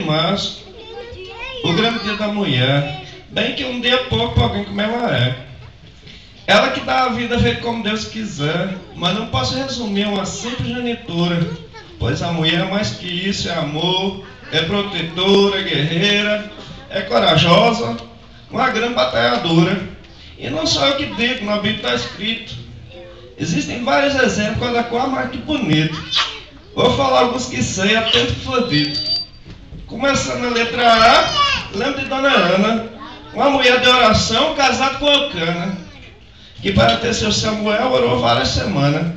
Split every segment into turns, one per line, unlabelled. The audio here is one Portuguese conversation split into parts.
março, o grande dia da mulher, bem que um dia é pouco para alguém como ela é. Ela que dá a vida feita como Deus quiser, mas não posso resumir uma simples genitora, pois a mulher é mais que isso, é amor, é protetora, é guerreira, é corajosa, uma grande batalhadora. E não só eu que digo, na Bíblia está escrito. Existem vários exemplos, cada qual mais que bonito. Vou falar alguns que sei, atento que for dito. Começando a letra A, lembro de Dona Ana, uma mulher de oração casada com Eucana, que para ter seu Samuel orou várias semanas.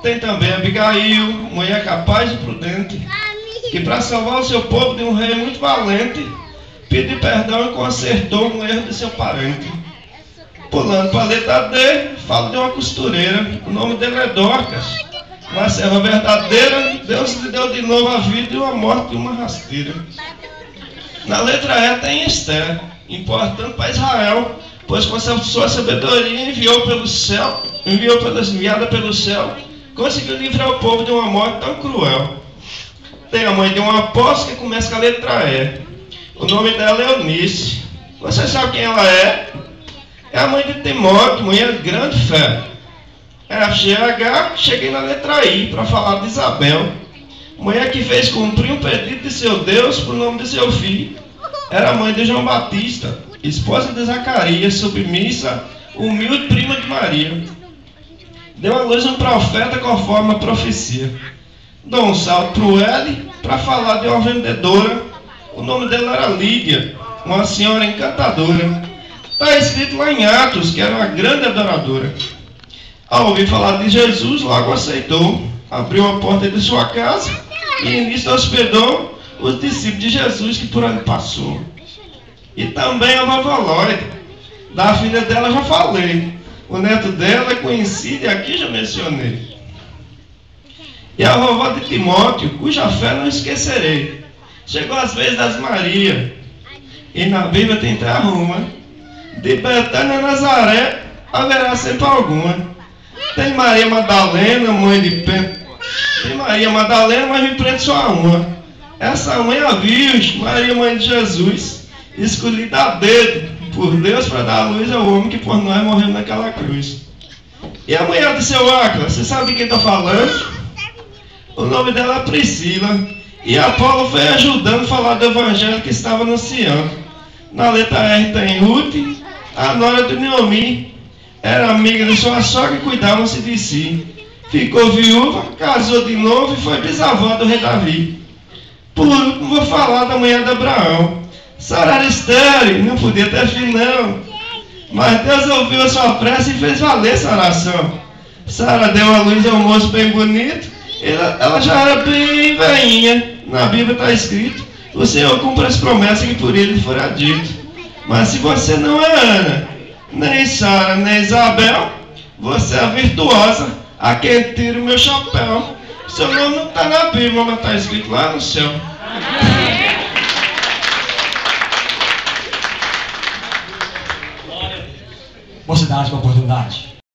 Tem também Abigail, mulher capaz e prudente, que para salvar o seu povo de um rei muito valente, pediu perdão e consertou um erro de seu parente. Pulando para a letra D, falo de uma costureira, o nome dela é Dorcas, uma serva verdadeira. Deus lhe deu de novo a vida e uma morte de uma rasteira. Na letra E tem Esther, importante para Israel, pois com sua sabedoria enviada pelo céu, conseguiu livrar o povo de uma morte tão cruel. Tem a mãe de um apóstolo que começa com a letra E. O nome dela é Eunice. Você sabe quem ela é? É a mãe de Timóteo, mulher de grande fé. FGH, cheguei na letra I para falar de Isabel, mulher que fez cumprir um pedido de seu Deus por nome de seu filho. Era mãe de João Batista, esposa de Zacarias, submissa, humilde prima de Maria. Deu à luz um profeta conforme a profecia. Dou um salto para o L para falar de uma vendedora. O nome dela era Lídia, uma senhora encantadora. Está escrito lá em Atos que era uma grande adoradora. Ao ouvir falar de Jesus, logo aceitou, abriu a porta de sua casa e nisso hospedou os discípulos de Jesus que por ali passou. E também a vovó Lloyd, da filha dela já falei, o neto dela é conhecido e aqui já mencionei. E a vovó de Timóteo, cuja fé não esquecerei, chegou às vezes das Maria, e na Bíblia tem até uma, de Betânia a Nazaré haverá sempre alguma. Tem Maria Madalena, mãe de Pedro. Tem Maria Madalena, mas me prende só uma. Essa mãe é a Virgem, Maria, mãe de Jesus, escolhida a dedo por Deus para dar a luz ao homem que por nós morreu naquela cruz. E a mulher de seu Áquila, você sabe quem está falando? O nome dela é Priscila. E Apolo foi ajudando a falar do evangelho que estava anunciando. Na letra R tem Ruth, a nora de Noemi. Era amiga de sua sogra e cuidavam-se de si. Ficou viúva, casou de novo e foi bisavó do rei Davi. Por último, vou falar da mulher de Abraão. Sara era estéril, não podia ter filho não. Mas Deus ouviu a sua prece e fez valer essa oração. Sara deu à luz a um moço bem bonito. Ela já era bem velhinha. Na Bíblia está escrito: o Senhor cumpre as promessas que por ele fora dito. Mas se você não é Ana, nem Sara, nem Isabel, você é a virtuosa, a quem tira o meu chapéu. Seu nome não está na Bíblia, mas está escrito lá no céu.
Mocidade com oportunidade.